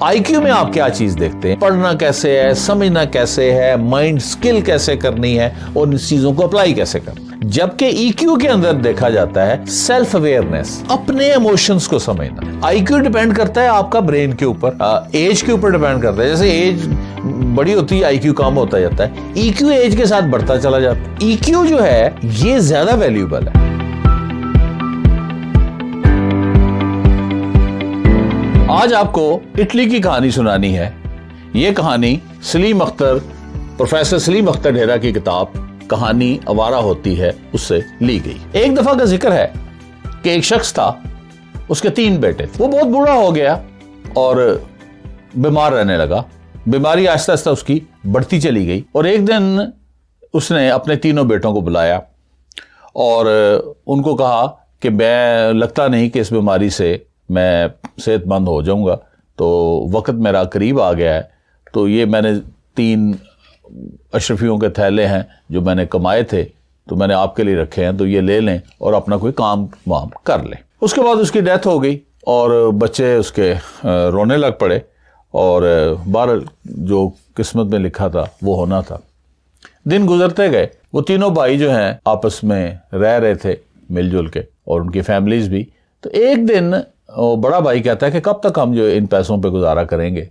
آئی کیو میں آپ کیا چیز دیکھتے ہیں؟ پڑھنا کیسے ہے، سمجھنا کیسے ہے، مائنڈ سکل کیسے کرنی ہے اور ان چیزوں کو اپلائی کیسے کرنا. جبکہ ای کیو کے اندر دیکھا جاتا ہے سیلف اویئرنیس، اپنے ایموشنز کو سمجھنا. آئی کیو ڈیپینڈ کرتا ہے آپ کا برین کے اوپر، ایج کے اوپر ڈیپینڈ کرتا ہے. جیسے ایج بڑی ہوتی ہے آئی کیو کم ہوتا جاتا ہے. ای کیو ایج کے ساتھ بڑھتا چلا جاتا ہے. ای کیو جو ہے یہ زیادہ ویلیوبل ہے. آج آپ کو اٹلی کی کہانی سنانی ہے. یہ کہانی سلیم اختر، پروفیسر سلیم اختر ڈھیرا کی کتاب کہانی آوارہ ہوتی ہے اس سے لی گئی. ایک دفعہ کا ذکر ہے کہ ایک شخص تھا، اس کے 3 بیٹے تھے. وہ بہت بوڑھا ہو گیا اور بیمار رہنے لگا. بیماری آہستہ آہستہ اس کی بڑھتی چلی گئی اور ایک دن اس نے اپنے 3 بیٹوں کو بلایا اور ان کو کہا کہ میں لگتا نہیں کہ اس بیماری سے میں صحت مند ہو جاؤں گا، تو وقت میرا قریب آ گیا ہے. تو یہ میں نے 3 اشرفیوں کے تھیلے ہیں جو میں نے کمائے تھے، تو میں نے آپ کے لیے رکھے ہیں، تو یہ لے لیں اور اپنا کوئی کام وام کر لیں. اس کے بعد اس کی ڈیتھ ہو گئی اور بچے اس کے رونے لگ پڑے اور بہرحال جو قسمت میں لکھا تھا وہ ہونا تھا. دن گزرتے گئے. وہ 3 بھائی جو ہیں آپس میں رہ رہے تھے مل جل کے اور ان کی فیملیز بھی. تو ایک دن بڑا بھائی کہتا ہے کہ کب تک ہم جو ان پیسوں پہ گزارا کریں گے،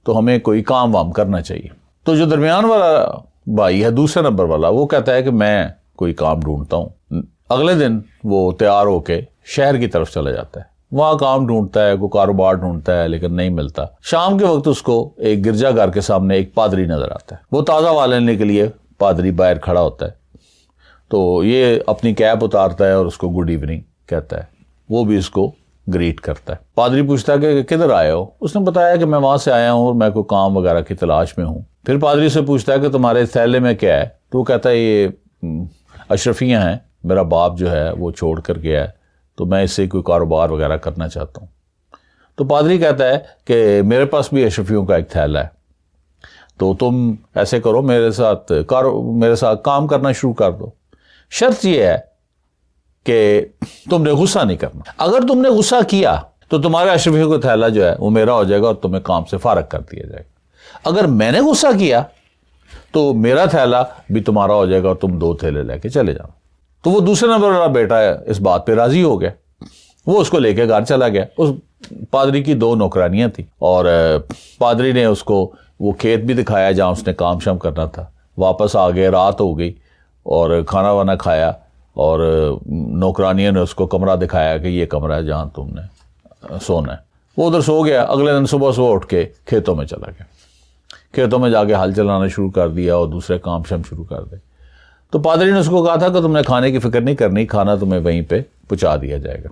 تو ہمیں کوئی کام وام کرنا چاہیے. تو جو درمیان والا بھائی ہے، دوسرے نمبر والا، وہ کہتا ہے کہ میں کوئی کام ڈھونڈتا ہوں. اگلے دن وہ تیار ہو کے شہر کی طرف چلا جاتا ہے. وہاں کام ڈھونڈتا ہے، کوئی کاروبار ڈھونڈتا ہے لیکن نہیں ملتا. شام کے وقت اس کو ایک گرجا گھر کے سامنے ایک پادری نظر آتا ہے. وہ تازہ ہوا لینے کے لیے پادری باہر کھڑا ہوتا ہے. تو یہ اپنی کیپ اتارتا ہے اور اس کو گڈ ایوننگ کہتا ہے. وہ بھی اس کو گریٹ کرتا ہے. پادری پوچھتا ہے کہ کدھر آئے ہو؟ اس نے بتایا کہ میں وہاں سے آیا ہوں اور میں کوئی کام وغیرہ کی تلاش میں ہوں. پھر پادری سے پوچھتا ہے کہ تمہارے تھیلے میں کیا ہے؟ تو وہ کہتا ہے یہ اشرفیاں ہیں، میرا باپ جو ہے وہ چھوڑ کر گیا ہے، تو میں اس سے کوئی کاروبار وغیرہ کرنا چاہتا ہوں. تو پادری کہتا ہے کہ میرے پاس بھی اشرفیوں کا ایک تھیلا ہے، تو تم ایسے کرو، میرے ساتھ کام کرنا شروع کر دو. شرط یہ ہے کہ تم نے غصہ نہیں کرنا. اگر تم نے غصہ کیا تو تمہارے اشرفیوں کا تھیلا جو ہے وہ میرا ہو جائے گا اور تمہیں کام سے فارغ کر دیا جائے گا. اگر میں نے غصہ کیا تو میرا تھیلا بھی تمہارا ہو جائے گا اور تم 2 تھیلے لے کے چلے جانا. تو وہ دوسرے نمبر والا بیٹا ہے اس بات پہ راضی ہو گیا. وہ اس کو لے کے گھر چلا گیا. اس پادری کی 2 نوکرانیاں تھیں اور پادری نے اس کو وہ کھیت بھی دکھایا جہاں اس نے کام شام کرنا تھا. واپس آ گئے، رات ہو گئی اور کھانا وانا کھایا اور نوکرانیوں نے اس کو کمرہ دکھایا کہ یہ کمرہ ہے جہاں تم نے سونا ہے. وہ ادھر سو گیا. اگلے دن صبح اٹھ کے کھیتوں میں چلا گیا. کھیتوں میں جا کے ہل چلانا شروع کر دیا اور دوسرے کام شام شروع کر دے. تو پادری نے اس کو کہا تھا کہ تم نے کھانے کی فکر نہیں کرنی، کھانا تمہیں وہیں پہ پہنچا دیا جائے گا.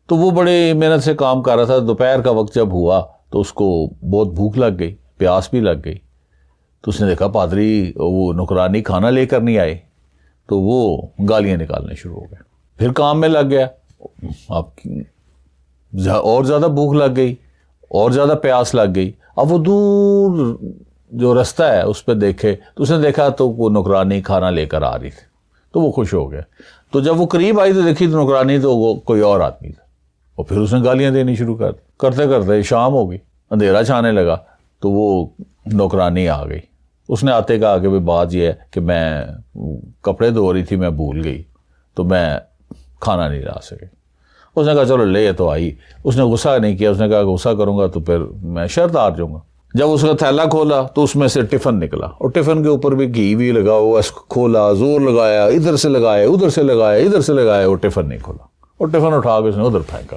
تو وہ بڑے محنت سے کام کر رہا تھا. دوپہر کا وقت جب ہوا تو اس کو بہت بھوک لگ گئی، پیاس بھی لگ گئی. تو اس نے دیکھا پادری وہ نوکرانی کھانا لے کر نہیں آئے، تو وہ گالیاں نکالنے شروع ہو گئے. پھر کام میں لگ گیا. اور زیادہ بھوک لگ گئی اور زیادہ پیاس لگ گئی. اب وہ دور جو رستہ ہے اس پہ دیکھے تو اس نے دیکھا تو وہ نوکرانی کھانا لے کر آ رہی تھی. تو وہ خوش ہو گیا. تو جب وہ قریب آئی تو دیکھی تو نوکرانی تو وہ کوئی اور آدمی تھا. اور پھر اس نے گالیاں دینی شروع کر دی. کرتے کرتے شام ہو گئی، اندھیرا چھانے لگا. تو وہ نوکرانی آ گئی. اس نے آتے کہا کہ بات یہ ہے کہ میں کپڑے دھو رہی تھی، میں بھول گئی، تو میں کھانا نہیں لا سکے. اس نے کہا چلو لے تو آئی. اس نے غصہ نہیں کیا. اس نے کہا کہ غصہ کروں گا تو پھر میں شرط ہار جاؤں گا. جب اس کا تھیلا کھولا تو اس میں سے ٹفن نکلا اور ٹفن کے اوپر بھی گھی بھی لگا ہوا. اس کو کھولا، زور لگایا، ادھر سے لگایا، ادھر سے لگایا، ادھر سے لگایا، وہ ٹفن نہیں کھولا. اور ٹفن اٹھا کے اس نے ادھر پھینکا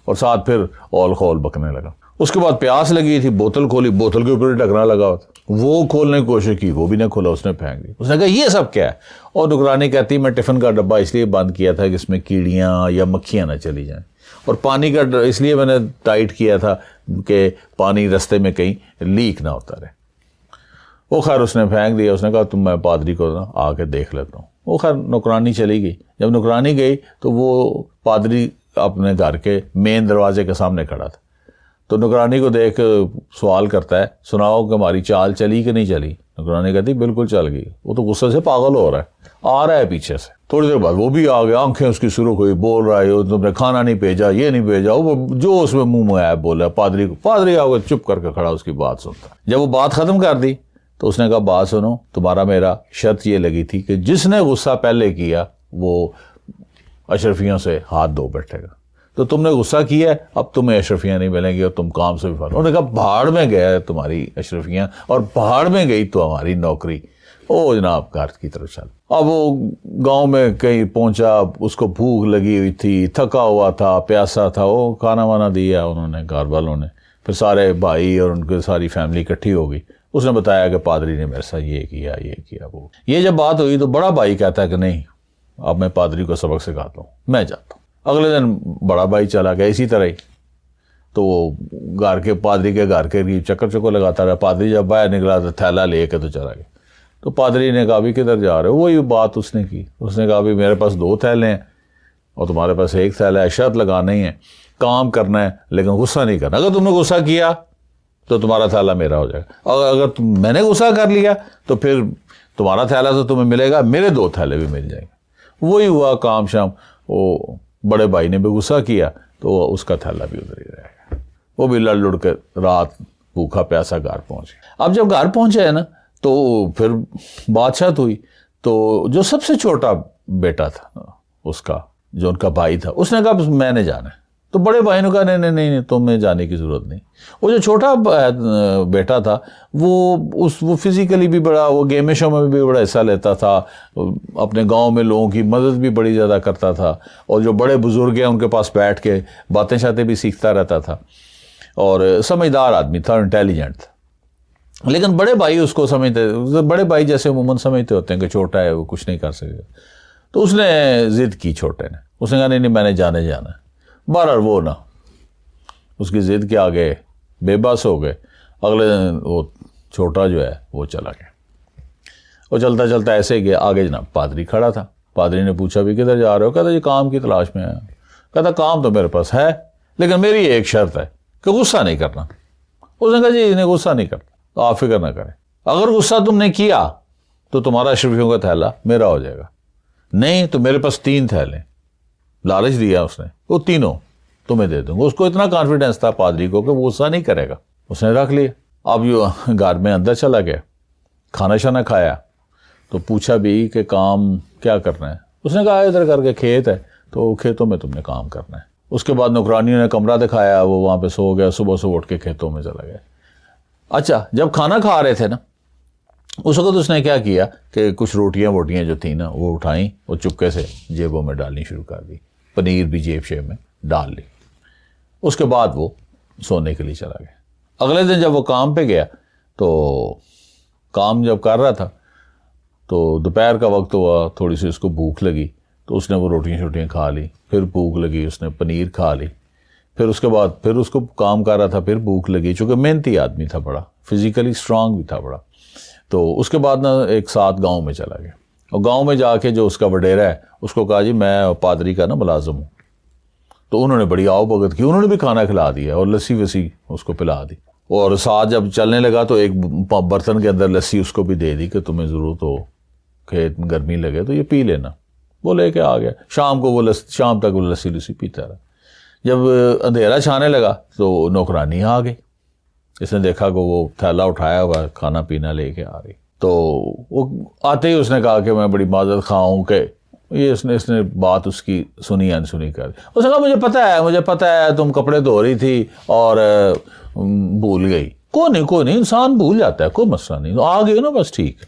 اور ساتھ پھر اول خول بکنے لگا. اس کے بعد پیاس لگی تھی، بوتل کھولی، بوتل کے اوپر ڈھکنا لگا ہوا تھا. وہ کھولنے کی کوشش کی، وہ بھی نہ کھولا، اس نے پھینک دی. اس نے کہا یہ سب کیا ہے؟ اور نوکرانی کہتی میں ٹفن کا ڈبہ اس لیے بند کیا تھا کہ اس میں کیڑیاں یا مکھیاں نہ چلی جائیں، اور پانی کا اس لیے میں نے ٹائٹ کیا تھا کہ پانی رستے میں کہیں لیک نہ ہوتا رہے. وہ خیر اس نے پھینک دیا. اس نے کہا تم میں پادری کو آ کے دیکھ لیتا ہوں. وہ خیر نوکرانی چلی گئی. جب نوکرانی گئی تو وہ پادری اپنے گھر کے مین دروازے کے سامنے کھڑا تھا. تو نوکرانی کو دیکھ سوال کرتا ہے سناؤ کہ ہماری چال چلی کہ نہیں چلی؟ نوکرانی کہتی بالکل چل گئی. وہ تو غصے سے پاگل ہو رہا ہے، آ رہا ہے پیچھے سے. تھوڑی دیر بعد وہ بھی آ گیا, آنکھیں اس کی سرخ ہوئی, بول رہا ہے تم نے کھانا نہیں بھیجا, یہ نہیں بھیجا, وہ جو اس میں منہ میں آیا بولا پادری کو. پادری آ گیا چپ کر کے کھڑا اس کی بات سنتا. جب وہ بات ختم کر دی تو اس نے کہا بات سنو, تمہارا میرا شرط یہ لگی تھی کہ جس نے غصہ پہلے کیا وہ اشرفیوں سے ہاتھ دھو بیٹھے گا, تو تم نے غصہ کیا ہے, اب تمہیں اشرفیاں نہیں ملیں گی اور تم کام سے بھی فارغ. انہوں نے کہا بھاڑ میں گیا ہے تمہاری اشرفیاں اور بھاڑ میں گئی تو ہماری نوکری. او جناب گھر کی طرف چل. اب وہ گاؤں میں کہیں پہنچا, اس کو بھوک لگی ہوئی تھی, تھکا ہوا تھا, پیاسا تھا, وہ کھانا وانا دیا انہوں نے گھر والوں نے. پھر سارے بھائی اور ان کی ساری فیملی اکٹھی ہو گئی. اس نے بتایا کہ پادری نے میرے ساتھ یہ کیا وہ. یہ جب بات ہوئی تو بڑا بھائی کہتا ہے کہ نہیں, اب میں پادری کو سبق سکھاتا ہوں, میں جاتا ہوں. اگلے دن بڑا بھائی چلا گیا اسی طرح ہی. تو وہ گھر کے پادری کے گھر کے چکر لگاتا رہا. پادری جب باہر نکلا تو تھیلا لے کے تو چلا گیا. تو پادری نے کہا بھی کدھر جا رہے ہو؟ وہی بات اس نے کی. اس نے کہا بھی میرے پاس 2 تھیلے ہیں اور تمہارے پاس 1 تھیلا ہے. شرط لگانا ہی ہے, کام کرنا ہے لیکن غصہ نہیں کرنا. اگر تم نے غصہ کیا تو تمہارا تھیلا میرا ہو جائے گا, اور اگر میں نے غصہ کر لیا تو پھر تمہارا تھیلا تو تمہیں ملے گا, میرے 2 تھیلے بھی مل جائیں گے. وہی ہوا کام شام. وہ بڑے بھائی نے بھی غصہ کیا تو اس کا تھیلا بھی ادھر ہی رہ گیا. وہ بھی لڑ لڑ کے رات بھوکا پیاسا گھر پہنچ گیا. اب جب گھر پہنچے ہے نا تو پھر بادشاہت ہوئی. تو جو سب سے چھوٹا بیٹا تھا اس کا, جو ان کا بھائی تھا, اس نے کہا میں نے جانا ہے. تو بڑے بھائی نے کہا نہیں تمہیں جانے کی ضرورت نہیں. وہ جو چھوٹا بیٹا تھا وہ فزیکلی بھی بڑا, وہ گیم شو میں بھی بڑا حصہ لیتا تھا, اپنے گاؤں میں لوگوں کی مدد بھی بڑی زیادہ کرتا تھا, اور جو بڑے بزرگ ہیں ان کے پاس بیٹھ کے باتیں شاتیں بھی سیکھتا رہتا تھا, اور سمجھدار آدمی تھا, انٹیلیجنٹ تھا. لیکن بڑے بھائی اس کو سمجھتے, بڑے بھائی جیسے عموماً سمجھتے ہوتے ہیں کہ چھوٹا ہے وہ کچھ نہیں کر سکے گا. تو اس نے ضد کی چھوٹے نے. اس نے کہا نہیں میں نے جانا ہے. بہرحال وہ نا اس کی ضد کے آگے بے بس ہو گئے. اگلے دن وہ چھوٹا جو ہے وہ چلا گیا. وہ چلتا چلتا ایسے ہی گیا. آگے جناب پادری کھڑا تھا. پادری نے پوچھا بھی کدھر جا رہے ہو؟ کہتا جی کام کی تلاش میں آیا. کہتا کام تو میرے پاس ہے لیکن میری ایک شرط ہے کہ غصہ نہیں کرنا. اس نے کہا جی انہیں غصہ نہیں کرتا, تو آپ فکر نہ کریں. اگر غصہ تم نے کیا تو تمہارا اشرفیوں کا تھیلا میرا ہو جائے گا, نہیں تو میرے پاس 3 تھیلے. لالچ دیا اس نے, وہ تینوں تمہیں دے دوں گا. اس کو اتنا کانفیڈنس تھا پادری کو کہ وہ غصہ نہیں کرے گا. اس نے رکھ لیا. اب یہ گھر میں اندر چلا گیا, کھانا شانا کھایا تو پوچھا بھی کہ کام کیا کرنا ہے. اس نے کہا ادھر کر کے کھیت ہے تو کھیتوں میں تم نے کام کرنا ہے. اس کے بعد نوکرانیوں نے کمرہ دکھایا, وہ وہاں پہ سو گیا. صبح سے اٹھ کے کھیتوں میں چلا گیا. اچھا جب کھانا کھا رہے تھے نا اس وقت اس نے کیا کیا کہ کچھ روٹیاں ووٹیاں جو تھیں نا وہ اٹھائیں, وہ چپکے سے جیبوں میں ڈالنی شروع کر دی. پنیر بھی جیب شیب میں ڈال لی. اس کے بعد وہ سونے کے لیے چلا گیا. اگلے دن جب وہ کام پہ گیا تو کام جب کر رہا تھا تو دوپہر کا وقت ہوا, تھوڑی سی اس کو بھوک لگی تو اس نے وہ روٹیاں شوٹیاں کھا لی. پھر بھوک لگی, اس نے پنیر کھا لی. پھر اس کے بعد پھر اس کو کام کر رہا تھا, پھر بھوک لگی, چونکہ محنتی آدمی تھا, بڑا فزیکلی اسٹرانگ بھی تھا بڑا. تو اس کے بعد نا ایک ساتھ گاؤں میں چلا گیا, اور گاؤں میں جا کے جو اس کا وڈیرا ہے اس کو کہا جی میں پادری کا نا ملازم ہوں. تو انہوں نے بڑی آؤ بھگت کی, انہوں نے بھی کھانا کھلا دیا اور لسی وسی اس کو پلا دی. اور ساتھ جب چلنے لگا تو ایک برتن کے اندر لسی اس کو بھی دے دی کہ تمہیں ضرورت ہو, کھیت گرمی لگے تو یہ پی لینا. وہ لے کے آ گیا. شام کو وہ شام تک وہ لسی پیتا رہا. جب اندھیرا چھانے لگا تو نوکرانی آ گئی. اس نے دیکھا کہ وہ تھیلا اٹھایا ہوا کھانا پینا لے کے آ رہی. تو وہ آتے ہی اس نے کہا کہ میں بڑی معذرت خواہ ہوں کہ یہ اس نے بات اس کی سنی انسنی کر دی. اس نے کہا مجھے پتہ ہے تم کپڑے دھو رہی تھی اور بھول گئی. کوئی نہیں انسان بھول جاتا ہے, کوئی مسئلہ نہیں, آ گئی نا بس ٹھیک.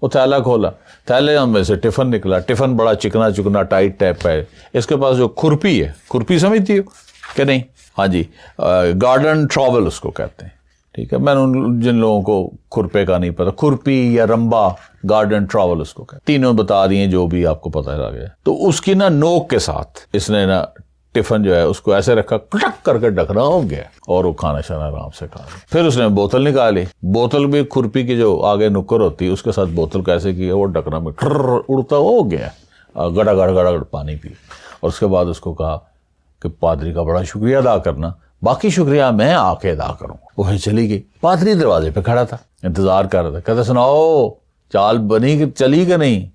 وہ تھیلا کھولا, تھیلے میں سے ٹفن نکلا. ٹفن بڑا چکنا ٹائٹ ٹائپ ہے. اس کے پاس جو کھرپی ہے, کھرپی سمجھتی ہو کہ نہیں؟ ہاں جی, گارڈن ٹراول اس کو کہتے ہیں. ٹھیک ہے, میں نے جن لوگوں کو کھرپے کا نہیں پتا, کھرپی یا رمبا, گارڈن ٹراول اس کو کہتے ہیں. تینوں بتا دیے جو بھی آپ کو پتہ لگ گیا. تو اس کی نا نوک کے ساتھ اس نے نا ٹفن جو ہے اس کو ایسے رکھا, کٹک کر کے ڈھکنا ہو گیا, اور وہ کھانا شانا آرام سے کھا لیا. پھر اس نے بوتل نکالی. بوتل بھی کھرپی کی جو آگے نکر ہوتی ہے اس کے ساتھ بوتل کو ایسے کیا, وہ ڈھکنا میں اڑتا ہو گیا, گڑا گڑ پانی پی. اور اس کے بعد اس کو کہا کہ پادری کا بڑا شکریہ ادا کرنا, باقی شکریہ میں آ کے ادا کروں. وہ چلی گئی. پادری دروازے پہ کھڑا تھا, انتظار کر رہا تھا. کہتا سناؤ چال بنی کہ چلی کہ نہیں؟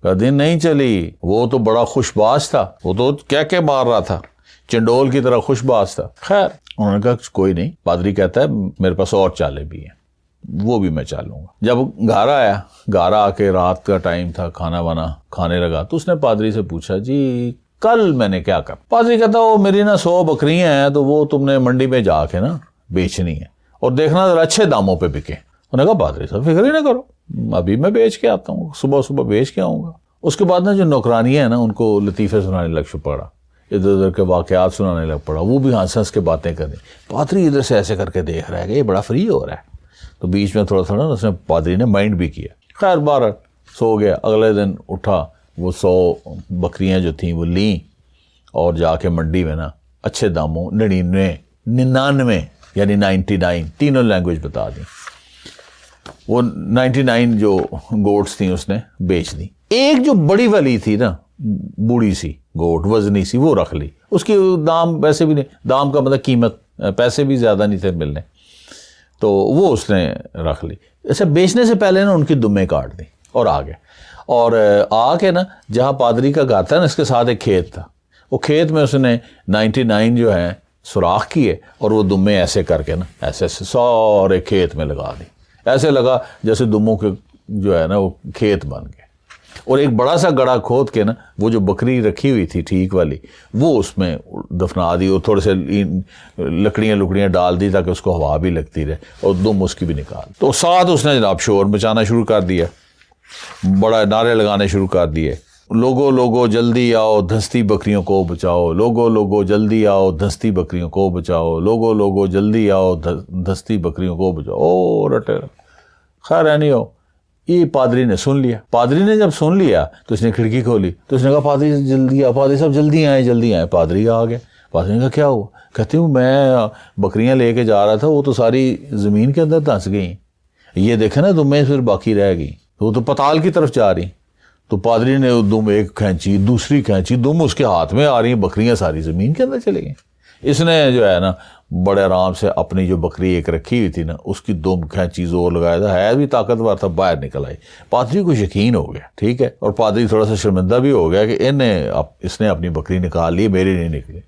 کہ دن نہیں چلی. وہ تو بڑا خوش باز تھا, وہ تو کیا مار رہا تھا, چنڈول کی طرح خوش باز تھا. خیر انہوں نے کہا کوئی نہیں. پادری کہتا ہے میرے پاس اور چالیں بھی ہیں, وہ بھی میں چالوں گا. جب گھر آیا, گھر آ کے رات کا ٹائم تھا, کھانا وانا کھانے لگا, تو اس نے پادری سے پوچھا جی کل میں نے کیا کر. پادری کہتا وہ میری نا 100 بکریاں ہیں, تو وہ تم نے منڈی میں جا کے نا بیچنی ہے, اور دیکھنا ذرا اچھے داموں پہ بکے. انہوں نے کہا پادری صاحب فکر ہی نہ کرو, ابھی میں بیچ کے آتا ہوں, صبح بیچ کے آؤں گا. اس کے بعد نا جو نوکرانیاں ہیں نا, ان کو لطیفے سنانے لگ پڑا, ادھر ادھر کے واقعات سنانے لگ پڑا, وہ بھی ہنس کے باتیں کریں. پادری ادھر سے ایسے کر کے دیکھ رہا ہے کہ یہ بڑا فری ہو رہا ہے. تو بیچ میں تھوڑا نا اس نے پادری نے مائنڈ بھی کیا. خیر بہرحال سو گیا. اگلے دن اٹھا, وہ 100 بکریاں جو تھیں وہ لیں, اور جا کے منڈی میں نا اچھے داموں 99 یعنی 99 تینوں لینگویج بتا دیں, وہ 99 جو گوٹس تھیں اس نے بیچ دی. ایک جو بڑی والی تھی نا, بوڑھی سی گوٹ, وزنی سی, وہ رکھ لی. اس کی دام ویسے بھی نہیں, دام کا مطلب قیمت, پیسے بھی زیادہ نہیں تھے ملنے, تو وہ اس نے رکھ لی. اچھا بیچنے سے پہلے نا ان کی دمیں کاٹ دی اور آ گئے. اور آ کے نا جہاں پادری کا گھر تھا نا, اس کے ساتھ ایک کھیت تھا, وہ کھیت میں اس نے 99 جو ہیں سوراخ کیے, اور وہ دمیں ایسے کر کے نا ایسے سارے کھیت میں لگا دی. ایسے لگا جیسے دموں کے جو ہے نا وہ کھیت بن گئے. اور ایک بڑا سا گڑھا کھود کے نا وہ جو بکری رکھی ہوئی تھی ٹھیک والی, وہ اس میں دفنا دی, اور تھوڑے سے لکڑیاں ڈال دی تاکہ اس کو ہوا بھی لگتی رہے, اور دم اس کی بھی نکال. تو ساتھ اس نے جناب شور مچانا شروع کر دیا, بڑا نعرے لگانے شروع کر دیے. لوگو جلدی آؤ دھنستی بکریوں کو بچاؤ, لوگو جلدی آؤ دھنستی بکریوں کو بچاؤ, لوگو جلدی آؤ دھنستی بکریوں کو بچاؤ. او رٹے. خیر ہے نہیں ہو, یہ پادری نے سن لیا. پادری نے جب سن لیا تو اس نے کھڑکی کھولی, تو اس نے کہا پادری جلدی آ, پادری صاحب جلدی آئیں. پادری آ گیا. پادری نے کہا کیا ہوا. کہتے ہوں میں بکریاں لے کے جا رہا تھا, وہ تو ساری زمین کے اندر دھنس گئیں, یہ دیکھیں نا دمیں پھر باقی رہ گئی, وہ تو پتال کی طرف جا رہی. تو پادری نے دم ایک کھینچی, دوسری کھینچی, دم اس کے ہاتھ میں آ رہی ہیں, بکریاں ساری زمین کے اندر چلے گئیں. اس نے جو ہے نا بڑے آرام سے اپنی جو بکری ایک رکھی ہوئی تھی نا, اس کی دم کھینچی, زور لگایا تھا, ہے بھی طاقتور تھا, باہر نکل آئی. پادری کو یقین ہو گیا, ٹھیک ہے, اور پادری تھوڑا سا شرمندہ بھی ہو گیا کہ اس نے اپنی بکری نکال لی, میری نہیں نکلی.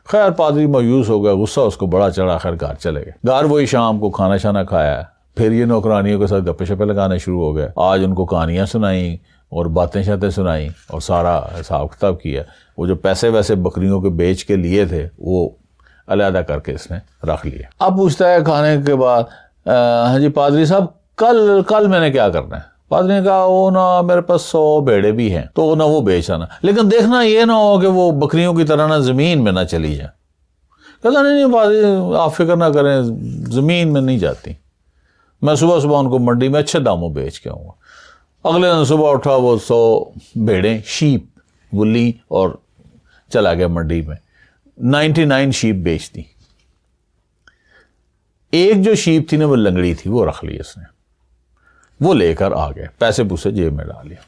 خیر پادری مایوس ہو گیا, غصہ اس کو بڑا چڑھا. خیر گھر چلے گئے. گھر وہی شام کو کھانا شانا کھایا, پھر یہ نوکرانیوں کے ساتھ گپے شپے لگانے شروع ہو گئے. آج ان کو کہانیاں سنائیں اور باتیں شاتیں سنائیں, اور سارا حساب کتاب کیا. وہ جو پیسے ویسے بکریوں کے بیچ کے لیے تھے وہ علیحدہ کر کے اس نے رکھ لیا. اب پوچھتا ہے کھانے کے بعد, ہاں جی پادری صاحب کل میں نے کیا کرنا ہے. پادری نے کہا وہ نا میرے پاس 100 بھیڑیں بھی ہیں, تو نہ وہ بیچ آنا, لیکن دیکھنا یہ نہ ہو کہ وہ بکریوں کی طرح نہ زمین میں نہ چلی جائیں. کہتا نہیں پادری آپ فکر نہ کریں, زمین میں نہیں جاتی, میں صبح ان کو منڈی میں اچھے داموں بیچ کے آؤں گا. اگلے دن صبح اٹھا, وہ 100 بھیڑیں شیپ وہ لیں اور چلا گیا منڈی میں. 99 شیپ بیچ دی. ایک جو شیپ تھی نا وہ لنگڑی تھی, وہ رکھ لی اس نے, وہ لے کر آ گئے, پیسے پوسے جیب میں ڈال لیا.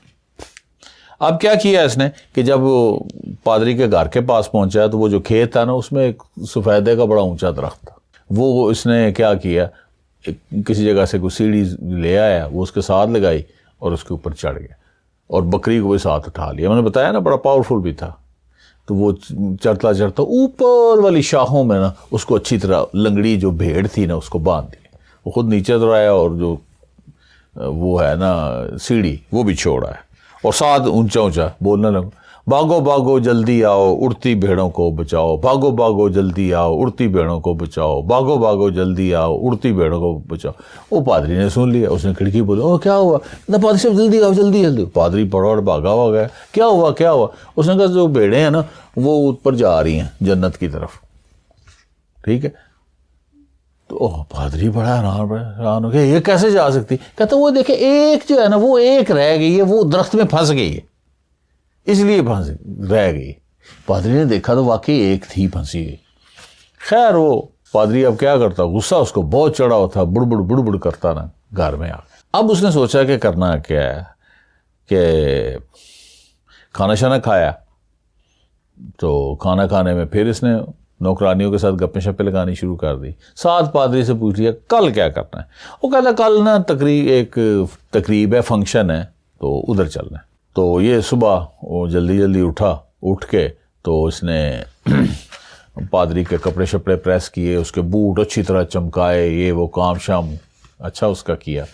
اب کیا کیا اس نے کہ جب وہ پادری کے گھر کے پاس پہنچا تو وہ جو کھیت تھا نا اس میں ایک سفیدے کا بڑا اونچا درخت تھا. وہ اس نے کیا کیا, کسی جگہ سے کوئی سیڑھی لے آیا, وہ اس کے ساتھ لگائی اور اس کے اوپر چڑھ گیا, اور بکری کو بھی ساتھ اٹھا لیا. میں نے بتایا نا بڑا پاورفل بھی تھا. تو وہ چڑھتا اوپر والی شاخوں میں نا اس کو اچھی طرح لنگڑی جو بھیڑ تھی نا اس کو باندھ دی. وہ خود نیچے اترایا, اور جو وہ ہے نا سیڑھی وہ بھی چھوڑا ہے, اور ساتھ اونچا بولنے لگا, بھاگو جلدی آؤ اڑتی بھیڑوں کو بچاؤ, بھاگو جلدی آؤ اڑتی بھیڑوں کو بچاؤ, بھاگو جلدی آؤ اڑتی بھیڑوں کو بچاؤ. وہ پادری نے سن لیا, اس نے کھڑکی بولا او کیا ہوا. پادری صاحب جلدی آؤ جلدی. پادری پڑا اور بھاگا ہوا گیا. کیا ہوا. اس نے کہا جو بھیڑیں ہیں نا وہ اوپر جا رہی ہیں جنت کی طرف, ٹھیک ہے. تو پادری بڑا حیران ہو گیا, یہ کیسے جا سکتی. کہتا وہ دیکھیں ایک جو ہے نا وہ ایک رہ گئی ہے, وہ درخت میں پھنس گئی ہے, اس لیے رہ گئی. پادری نے دیکھا تو واقعی ایک تھی پھنسی گئی. خیر وہ پادری اب کیا کرتا, غصہ اس کو بہت چڑھا ہوتا, بڑ کرتا نا گھر میں آ گیا. اب اس نے سوچا کہ کرنا کیا ہے, کہ کھانا شانا کھایا. تو کھانا کھانے میں پھر اس نے نوکرانیوں کے ساتھ گپیں شپیں لگانی شروع کر دی. ساتھ پادری سے پوچھ لیا کل کیا کرنا ہے. وہ کہتا کل نا ایک تقریب ہے, فنکشن ہے, تو ادھر چلنا ہے. تو یہ صبح وہ جلدی جلدی اٹھ کے تو اس نے پادری کے کپڑے شپڑے پریس کیے، اس کے بوٹ اچھی طرح چمکائے، یہ وہ کام شام اچھا اس کا کیا،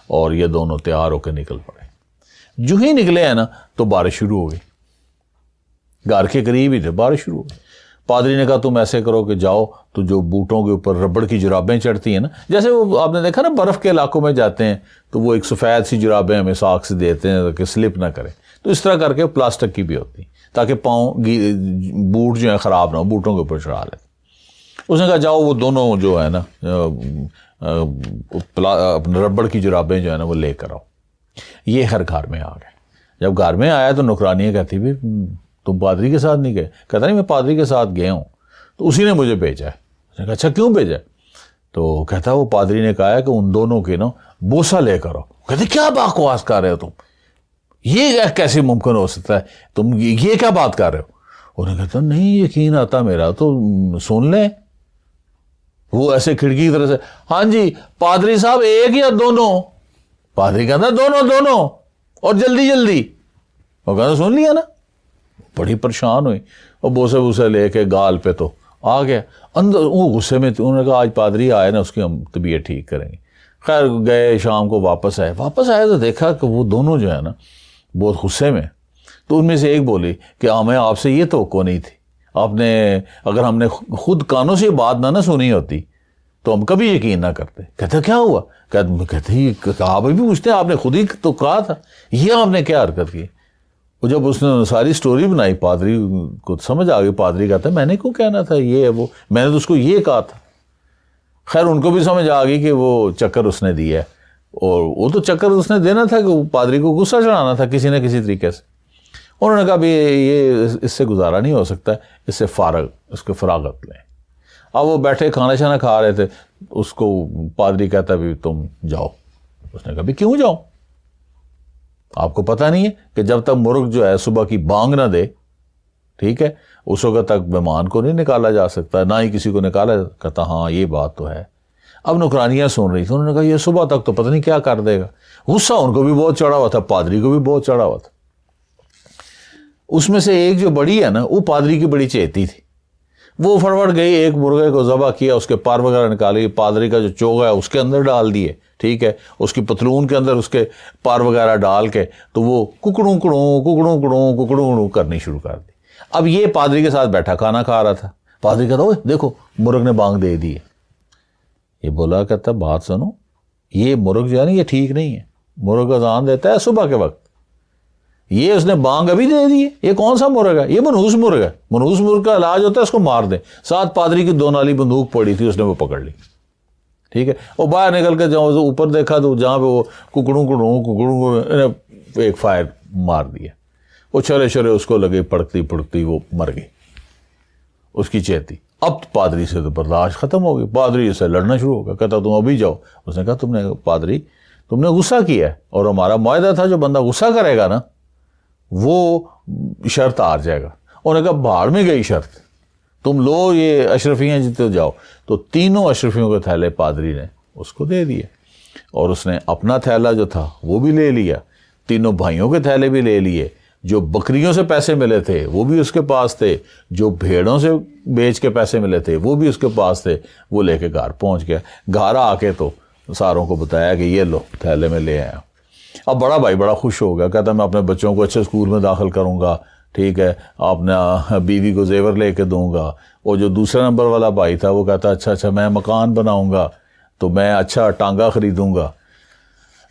اور یہ دونوں تیار ہو کے نکل پڑے۔ جو ہی نکلے ہیں نا تو بارش شروع ہو گئی، گھر کے قریب ہی تھے، بارش شروع ہو گئی۔ پادری نے کہا تم ایسے کرو کہ جاؤ تو جو بوٹوں کے اوپر ربڑ کی جرابیں چڑھتی ہیں نا، جیسے وہ آپ نے دیکھا نا برف کے علاقوں میں جاتے ہیں تو وہ ایک سفید سی جرابیں ہمیں ساکھ سے دیتے ہیں تاکہ سلپ نہ کرے، تو اس طرح کر کے پلاسٹک کی بھی ہوتی تاکہ پاؤں بوٹ جو ہیں خراب نہ ہو، بوٹوں کے اوپر چڑھا لیتے۔ اس نے کہا جاؤ وہ دونوں جو ہے نا اپنے ربڑ کی جرابیں جو ہے نا وہ لے کر آؤ۔ یہ ہر گھر میں آ گئے۔ جب گھر میں آیا تو نوکرانیاں کہتی بھی تم پادری کے ساتھ نہیں گئے؟ کہتا نہیں میں پادری کے ساتھ گیا ہوں، تو اسی نے مجھے بھیجا ہے۔ اس نے کہا اچھا کیوں بھیجا ہے؟ تو کہتا وہ پادری نے کہا ہے کہ ان دونوں کے نا بوسہ لے کر آؤ۔ کہتے کیا بکواس کر رہے ہو تم، یہ کیسے ممکن ہو سکتا ہے، تم یہ کیا بات کر رہے ہو؟ انہوں نے کہتا نہیں یقین آتا میرا، تو سن لیں۔ وہ ایسے کھڑکی کی طرح سے ہاں جی پادری صاحب ایک یا دونوں؟ پادری کہتا دونوں اور جلدی جلدی۔ وہ کہتا سن لیا نا۔ بڑی پریشان ہوئی اور بوسے لے کے گال پہ تو آ گیا اندر، وہ غصے میں انہوں نے کہا آج پادری آئے نا اس کی ہم طبیعت ٹھیک کریں گے۔ خیر گئے، شام کو واپس آئے تو دیکھا کہ وہ دونوں جو ہے نا بہت غصے میں۔ تو ان میں سے ایک بولی کہ ہمیں آپ سے یہ توقع نہیں تھی، آپ نے اگر ہم نے خود کانوں سے بات نہ سنی ہوتی تو ہم کبھی یقین نہ کرتے۔ کہتے کیا ہوا؟ کہتے آپ بھی پوچھتے ہیں، آپ نے خود ہی تو کہا تھا، یہ آپ نے کیا حرکت کی؟ وہ جب اس نے ساری سٹوری بنائی پادری کو سمجھ آ گئی، پادری کہتا ہے میں نے کیوں کہنا تھا یہ وہ، میں نے تو اس کو یہ کہا تھا۔ خیر ان کو بھی سمجھ آ گئی کہ وہ چکر اس نے دیا ہے، اور وہ تو چکر اس نے دینا تھا کہ وہ پادری کو غصہ چڑھانا تھا کسی نہ کسی طریقے سے۔ انہوں نے کہا بھی یہ اس سے گزارا نہیں ہو سکتا، اس سے اس کو فراغت لیں۔ اب وہ بیٹھے کھانا شانا کھا رہے تھے، اس کو پادری کہتا بھی تم جاؤ۔ اس نے کہا بھی کیوں جاؤ؟ آپ کو پتہ نہیں ہے کہ جب تک مرغ جو ہے صبح کی بانگ نہ دے، ٹھیک ہے، اس وقت تک مہمان کو نہیں نکالا جا سکتا، نہ ہی کسی کو نکالا جا سکتا۔ کہتا ہاں یہ بات تو ہے۔ اب نوکرانیاں سن رہی تھی، انہوں نے کہا یہ صبح تک تو پتہ نہیں کیا کر دے گا۔ غصہ ان کو بھی بہت چڑھا ہوا تھا، پادری کو بھی بہت چڑھا ہوا تھا۔ اس میں سے ایک جو بڑی ہے نا وہ پادری کی بڑی چہتی تھی، وہ فٹافٹ گئی، ایک مرغے کو ذبح کیا، اس کے پر وغیرہ نکالی، پادری کا جو چوغا ہے اس کے اندر ڈال دیے، ٹھیک ہے، اس کی پتلون کے اندر اس کے پر وغیرہ ڈال کے تو وہ ککڑوں کڑوں کرنی شروع کر دی۔ اب یہ پادری کے ساتھ بیٹھا کھانا کھا رہا تھا، پادری کہتا اوے دیکھو مرغ نے بانگ دے دی ہے۔ یہ بولا کہتا بات سنو، یہ مرغ جو ہے نا یہ ٹھیک نہیں ہے، مرغ اذان دیتا ہے صبح کے وقت، یہ اس نے بانگ ابھی دے دی ہے، یہ کون سا مرغ ہے؟ یہ منحوس مرغ ہے، منحوس مرغ کا علاج ہوتا ہے اس کو مار دیں۔ ساتھ پادری کی 2 نالی بندوق پڑی تھی، اس نے وہ پکڑ لی، ٹھیک ہے۔ وہ باہر نکل کے جہاں اوپر دیکھا تو جہاں پہ وہ ککڑوں ایک فائر مار دیا، وہ چھرے اس کو لگے، پڑکتی وہ مر گئی، اس کی چہتی۔ اب پادری سے تو برداشت ختم ہو گئی، پادری سے لڑنا شروع ہو گیا، کہتا تم ابھی جاؤ۔ اس نے کہا پادری تم نے غصہ کیا ہے، اور ہمارا معاہدہ تھا جو بندہ غصہ کرے گا نا وہ شرط ہار جائے گا۔ انہوں نے کہا بھاڑ میں گئی شرط، تم لو یہ اشرفیاں جتنے جاؤ۔ تو تینوں اشرفیوں کے تھیلے پادری نے اس کو دے دیے، اور اس نے اپنا تھیلا جو تھا وہ بھی لے لیا، تینوں بھائیوں کے تھیلے بھی لے لیے، جو بکریوں سے پیسے ملے تھے وہ بھی اس کے پاس تھے، جو بھیڑوں سے بیچ کے پیسے ملے تھے وہ بھی اس کے پاس تھے، وہ لے کے گھر پہنچ گیا۔ گھر آ کے تو ساروں کو بتایا کہ یہ لو تھیلے میں لے آیا۔ اب بڑا بھائی بڑا خوش ہو گیا، کہتا میں اپنے بچوں کو اچھے اسکول میں داخل کروں گا، ٹھیک ہے، اپنا بیوی کو زیور لے کے دوں گا۔ اور جو دوسرا نمبر والا بھائی تھا وہ کہتا اچھا میں مکان بناؤں گا، تو میں اچھا ٹانگا خریدوں گا۔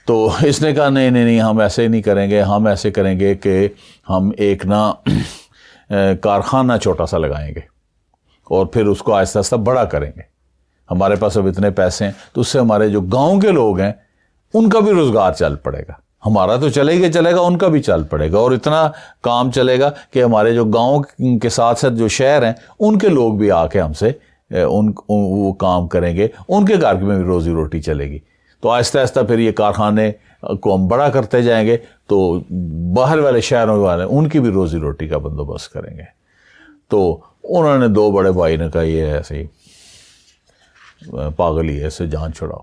تو اس نے کہا نہیں ہم ایسے نہیں کریں گے، ہم ایسے کریں گے کہ ہم ایک کارخانہ چھوٹا سا لگائیں گے اور پھر اس کو آہستہ آہستہ بڑا کریں گے۔ ہمارے پاس اب اتنے پیسے ہیں تو اس سے ہمارے جو گاؤں کے لوگ ہیں ان کا بھی روزگار چل پڑے گا، ہمارا تو چلے گا ان کا بھی چل پڑے گا، اور اتنا کام چلے گا کہ ہمارے جو گاؤں کے ساتھ ساتھ جو شہر ہیں ان کے لوگ بھی آ کے ہم سے وہ کام کریں گے، ان کے گھر میں بھی روزی روٹی چلے گی۔ تو آہستہ آہستہ پھر یہ کارخانے کو ہم بڑا کرتے جائیں گے تو باہر والے شہروں والے ان کی بھی روزی روٹی کا بندوبست کریں گے۔ تو انہوں نے 2 بڑے بھائی نے کہا یہ ایسے ہی پاگل ہی ہے، اس سے جان چھڑاؤ،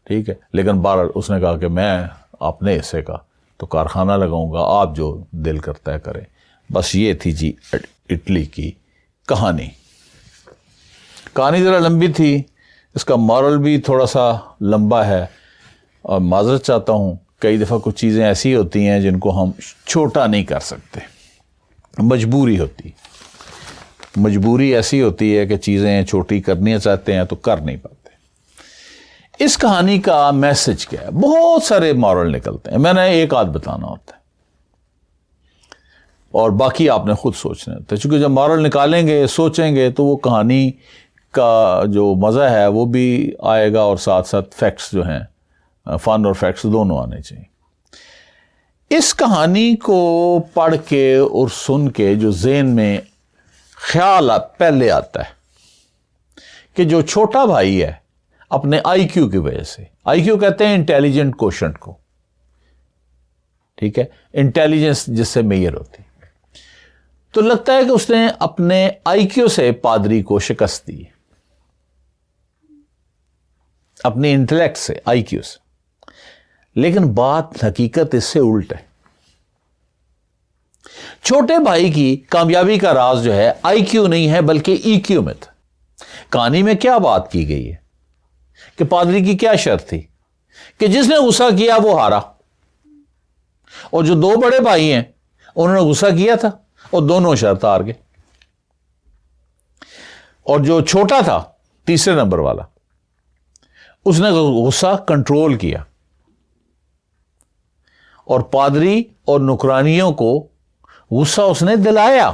ٹھیک ہے۔ لیکن بہرحال اس نے کہا کہ میں اپنے حصے کا تو کارخانہ لگاؤں گا، آپ جو دل کرتا ہے کریں. بس یہ تھی جی اٹلی کی کہانی. کہانی ذرا لمبی تھی، اس کا مورل بھی تھوڑا سا لمبا ہے، اور معذرت چاہتا ہوں، کئی دفعہ کچھ چیزیں ایسی ہوتی ہیں جن کو ہم چھوٹا نہیں کر سکتے، مجبوری ہوتی، مجبوری ایسی ہوتی ہے کہ چیزیں چھوٹی کرنی چاہتے ہیں تو کر نہیں پاتے. اس کہانی کا میسج کیا ہے؟ بہت سارے مورل نکلتے ہیں، میں نے ایک آدھ بتانا ہوتا ہے اور باقی آپ نے خود سوچنا ہوتا ہے، چونکہ جب مورل نکالیں گے، سوچیں گے، تو وہ کہانی کا جو مزہ ہے وہ بھی آئے گا، اور ساتھ ساتھ فیکٹس جو ہیں، فن اور فیکٹس دونوں آنے چاہیے. اس کہانی کو پڑھ کے اور سن کے جو ذہن میں خیال پہلے آتا ہے کہ جو چھوٹا بھائی ہے اپنے آئی کیو کی وجہ سے، آئی کیو کہتے ہیں انٹیلیجنٹ کوشنٹ کو، ٹھیک ہے، انٹیلیجنس جس سے میئر ہوتی، تو لگتا ہے کہ اس نے اپنے آئی کیو سے پادری کو شکست دی، اپنی انٹلیکٹ سے، آئی کیو سے. لیکن بات حقیقت اس سے الٹ ہے. چھوٹے بھائی کی کامیابی کا راز جو ہے آئی کیو نہیں ہے بلکہ ای کیو میں تھا. کہانی میں کیا بات کی گئی ہے کہ پادری کی کیا شرط تھی کہ جس نے غصہ کیا وہ ہارا، اور جو دو بڑے بھائی ہیں انہوں نے غصہ کیا تھا اور دونوں شرط ہار گئے، اور جو چھوٹا تھا تیسرے نمبر والا اس نے غصہ کنٹرول کیا، اور پادری اور نوکرانیوں کو غصہ اس نے دلایا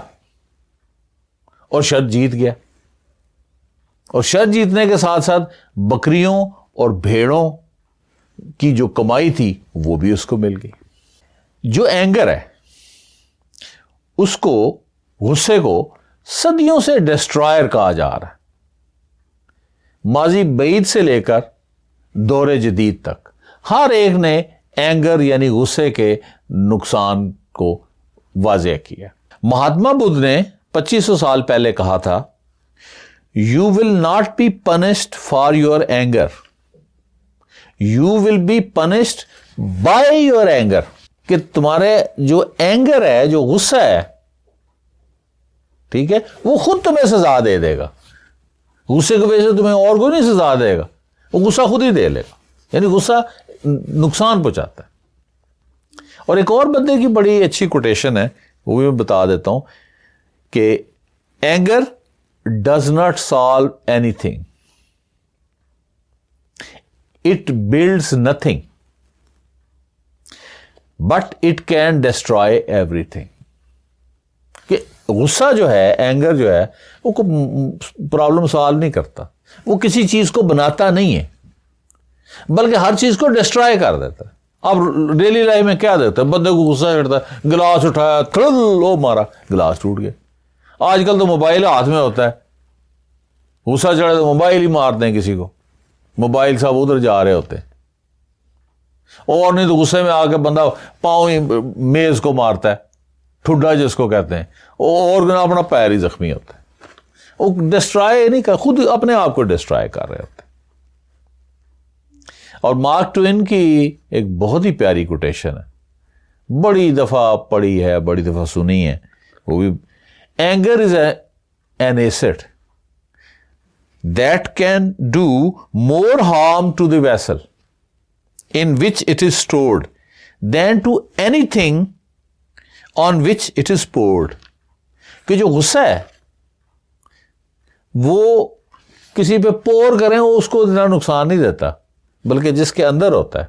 اور شرط جیت گیا. اور شرط جیتنے کے ساتھ ساتھ بکریوں اور بھیڑوں کی جو کمائی تھی وہ بھی اس کو مل گئی. جو اینگر ہے اس کو، غصے کو صدیوں سے ڈسٹرائر کہا جا رہا ہے. ماضی بعید سے لے کر دور جدید تک ہر ایک نے اینگر یعنی غصے کے نقصان کو واضح کیا. مہاتما بدھ نے 2500 سال پہلے کہا تھا، You will not be punished for your anger. You will be punished by your anger. کہ تمہارے جو اینگر ہے، جو غصہ ہے، ٹھیک ہے، وہ خود تمہیں سزا دے دے گا. غصے کی وجہ سے تمہیں اور کوئی نہیں سزا دے گا، وہ غصہ خود ہی دے لے گا. یعنی غصہ نقصان پہنچاتا ہے. اور ایک اور بندے کی بڑی اچھی کوٹیشن ہے، وہ بھی میں بتا دیتا ہوں کہ anger does not solve anything. It builds nothing. But it can destroy everything. کہ غصہ جو ہے، اینگر جو ہے، وہ پرابلم سالو نہیں کرتا، وہ کسی چیز کو بناتا نہیں ہے بلکہ ہر چیز کو ڈسٹرائے کر دیتا ہے. اب ڈیلی لائف میں کیا دیتا ہے، بندے کو غصہ چڑھتا ہے، گلاس اٹھایا، تھرل مارا، گلاس ٹوٹ گیا. آج کل تو موبائل ہاتھ میں ہوتا ہے، غصہ چڑھے تو موبائل ہی مار دیں کسی کو، موبائل صاحب ادھر جا رہے ہوتے ہیں. اور نہیں تو غصے میں آ کے بندہ پاؤں ہی میز کو مارتا ہے، ٹھڈا جس کو کہتے ہیں، اور اپنا پیر ہی زخمی ہوتا ہے. وہ ڈسٹرائے نہیں کر، خود اپنے آپ کو ڈسٹرائے کر رہے ہوتے ہیں. اور مارک ٹوین کی ایک بہت ہی پیاری کوٹیشن ہے، بڑی دفعہ پڑھی ہے، بڑی دفعہ سنی ہے، وہ بھی، anger is an acid that can do more harm to the vessel in which it is stored than to anything on which it is poured. کہ جو غصہ ہے وہ کسی پہ پور کریں وہ اس کو اتنا نقصان نہیں دیتا، بلکہ جس کے اندر ہوتا ہے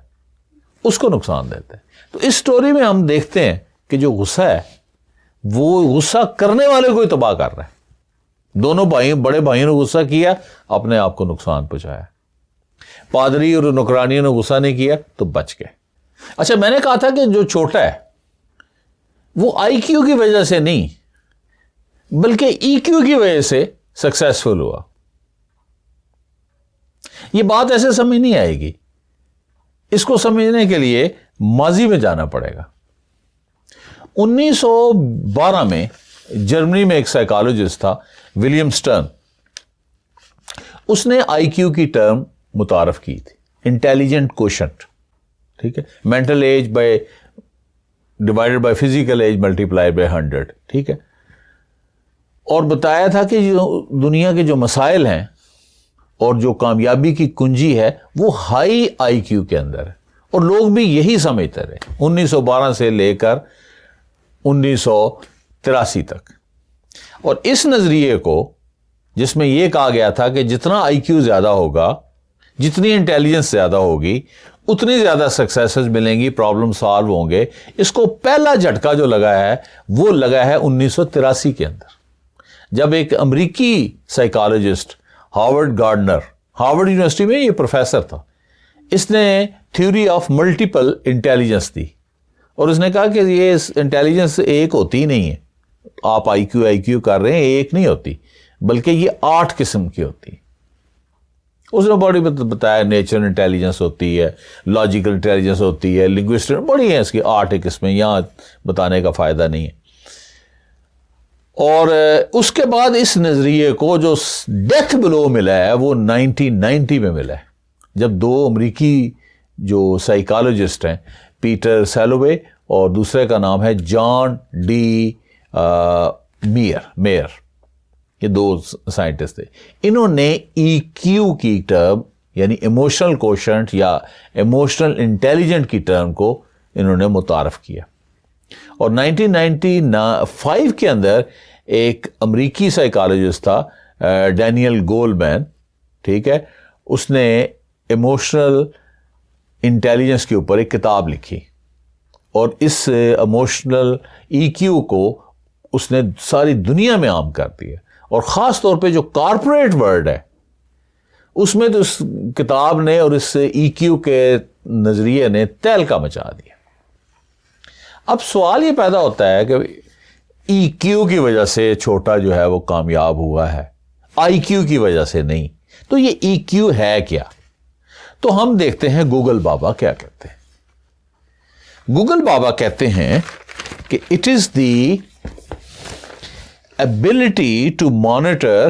اس کو نقصان دیتا ہے. تو اس سٹوری میں ہم دیکھتے ہیں کہ جو غصہ ہے وہ غصہ کرنے والے کو ہی تباہ کر رہا ہے. دونوں بڑے بھائیوں نے غصہ کیا، اپنے آپ کو نقصان پہنچایا. پادری اور نوکرانیوں نے غصہ نہیں کیا تو بچ گئے. اچھا، میں نے کہا تھا کہ جو چھوٹا ہے وہ آئی کیو کی وجہ سے نہیں بلکہ ای کیو کی وجہ سے سکسیسفل ہوا. یہ بات ایسے سمجھ نہیں آئے گی، اس کو سمجھنے کے لیے ماضی میں جانا پڑے گا. 1912 میں جرمنی میں ایک سائیکالوجسٹ تھا ولیم سٹرن. اس نے آئی کیو کی ٹرم متعارف کی تھی، انٹیلیجنٹ کوشنٹ، ٹھیک ہے، mental age by divided by physical age multiply by 100. ٹھیک ہے. اور بتایا تھا کہ دنیا کے جو مسائل ہیں اور جو کامیابی کی کنجی ہے وہ ہائی آئی کیو کے اندر ہے, اور لوگ بھی یہی سمجھتے رہے 1912 سے لے کر 1983 تک. اور اس نظریے کو, جس میں یہ کہا گیا تھا کہ جتنا آئی کیو زیادہ ہوگا, جتنی انٹیلیجنس زیادہ ہوگی, اتنی زیادہ سکسیسز ملیں گی, پرابلم سالو ہوں گے. اس کو پہلا جھٹکا جو لگا ہے وہ لگا ہے 1983 کے اندر, جب ایک امریکی psychologist Howard Gardner, Harvard university میں یہ پروفیسر تھا, اس نے تھیوری آف ملٹیپل انٹیلیجنس دی, اور اس نے کہا کہ یہ انٹیلیجنس ایک ہوتی ہی نہیں ہے, آپ آئی کیو کر رہے ہیں, ایک نہیں ہوتی بلکہ یہ 8 قسم کی ہوتی. اس نے بڑی بتایا نیچرل انٹیلیجنس ہوتی ہے, لاجیکل انٹیلیجنس ہوتی ہے, لنگوسٹک, بڑی ہیں اس کی 8 قسمیں, یہاں بتانے کا فائدہ نہیں ہے. اور اس کے بعد اس نظریے کو جو ڈیتھ بلو ملا ہے وہ 1990 میں ملا ہے, جب 2 امریکی جو سائیکالوجسٹ ہیں, پیٹر سیلوے اور دوسرے کا نام ہے جان ڈی میئر, یہ 2 سائنٹسٹ تھے. انہوں نے ای کیو کی ٹرم یعنی ایموشنل کوشنٹ یا ایموشنل انٹیلیجنٹ کی ٹرم کو انہوں نے متعارف کیا. اور 1995 کے اندر ایک امریکی سائیکالوجسٹ تھا ڈینیل گولمین, ٹھیک ہے, اس نے ایموشنل انٹیلیجنس کے اوپر ایک کتاب لکھی, اور اس ایموشنل ای کیو کو اس نے ساری دنیا میں عام کر دیا, اور خاص طور پہ جو کارپوریٹ ورلڈ ہے اس میں تو اس کتاب نے اور اس ای کیو کے نظریے نے تہلکہ مچا دیا. اب سوال یہ پیدا ہوتا ہے کہ ای کیو کی وجہ سے چھوٹا جو ہے وہ کامیاب ہوا ہے, آئی کیو کی وجہ سے نہیں, تو یہ ای کیو ہے کیا؟ تو ہم دیکھتے ہیں گوگل بابا کیا کہتے ہیں. گوگل بابا کہتے ہیں کہ it is the ability to monitor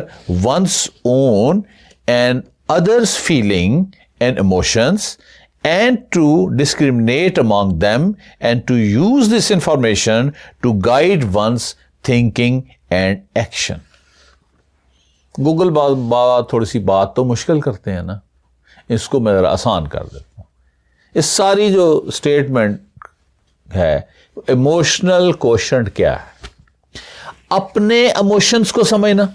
one's own and others' feeling and emotions and to discriminate among them and to use this information to guide one's thinking and action. Google بابا تھوڑی سی بات تو مشکل کرتے ہیں نا, اس کو میں ذرا آسان کر دیتا ہوں. اس ساری جو اسٹیٹمنٹ ہے, ایموشنل کوشنٹ کیا ہے؟ اپنے ایموشنز کو سمجھنا,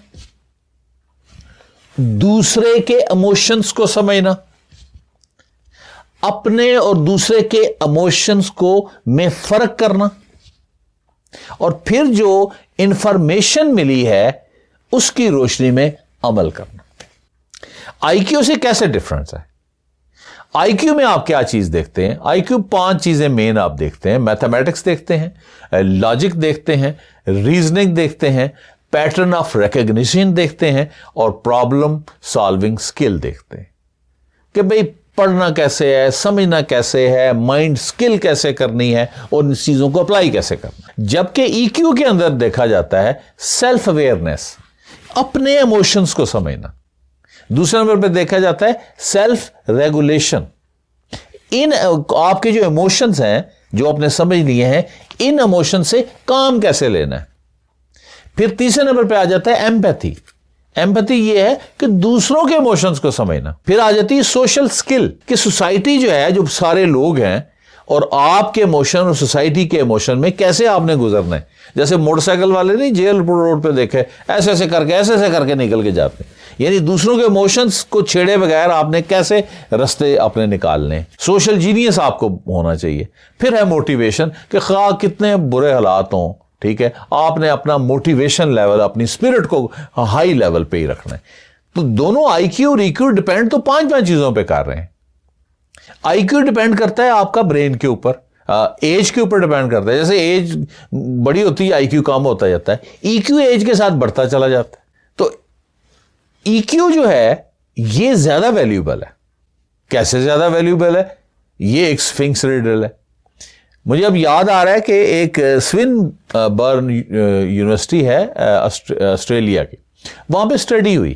دوسرے کے ایموشنز کو سمجھنا, اپنے اور دوسرے کے ایموشنز کو میں فرق کرنا, اور پھر جو انفارمیشن ملی ہے اس کی روشنی میں عمل کرنا. آئی کیو سے کیسے ڈفرنس ہے؟ آئی کیو میں آپ کیا چیز دیکھتے ہیں؟ آئی کیو 5 چیزیں مین آپ دیکھتے ہیں. میتھمیٹکس دیکھتے ہیں, لاجک دیکھتے ہیں, ریزننگ دیکھتے ہیں, پیٹرن آف ریکگنیشن دیکھتے ہیں, اور پرابلم سالونگ سکل دیکھتے ہیں کہ بھئی پڑھنا کیسے ہے, سمجھنا کیسے ہے, مائنڈ سکل کیسے کرنی ہے, اور ان چیزوں کو اپلائی کیسے کرنا. جبکہ ای کیو کے اندر دیکھا جاتا ہے سیلف اویئرنیس, اپنے ایموشنز کو سمجھنا. دوسرے نمبر پہ دیکھا جاتا ہے سیلف ریگولیشن, ان آپ کے جو ایموشنز ہیں جو آپ نے سمجھ لیے ہیں, ان ایموشن سے کام کیسے لینا ہے. پھر تیسرے نمبر پہ آ جاتا ہے ایمپیتھی. ایمپیتھی یہ ہے کہ دوسروں کے ایموشنز کو سمجھنا. پھر آ جاتی ہے سوشل سکل, کہ سوسائٹی جو ہے, جو سارے لوگ ہیں, اور آپ کے ایموشن اور سوسائٹی کے ایموشن میں کیسے آپ نے گزرنا ہے. جیسے موٹر سائیکل والے نہیں جیل روڈ پہ دیکھے, ایسے ایسے کر کے نکل کے جاتے ہیں, یعنی دوسروں کے ایموشنز کو چھیڑے بغیر آپ نے کیسے رستے اپنے نکالنے. سوشل جینیس آپ کو ہونا چاہیے. پھر ہے موٹیویشن, کہ خواہ کتنے برے حالات ہوں, ٹھیک ہے, آپ نے اپنا موٹیویشن لیول, اپنی اسپرٹ کو ہائی لیول پہ ہی رکھنا ہے. تو دونوں آئی کیو اور ای کیو ڈیپینڈ تو 5 چیزوں پہ کر رہے ہیں. آئی کیو ڈیپینڈ کرتا ہے آپ کا برین کے اوپر, ایج کے اوپر ڈیپینڈ کرتا ہے. جیسے ایج بڑی ہوتی ہے آئی کیو کم ہوتا جاتا ہے, ای کیو ایج کے ساتھ بڑھتا چلا جاتا ہے. تو ای کیو جو ہے یہ زیادہ ویلیوبل ہے. کیسے زیادہ ویلیوبل ہے؟ یہ ایک سفنکس ریڈل ہے. مجھے اب یاد آ رہا ہے کہ ایک سوین برن یونیورسٹی ہے آسٹریلیا کی, وہاں پہ اسٹڈی ہوئی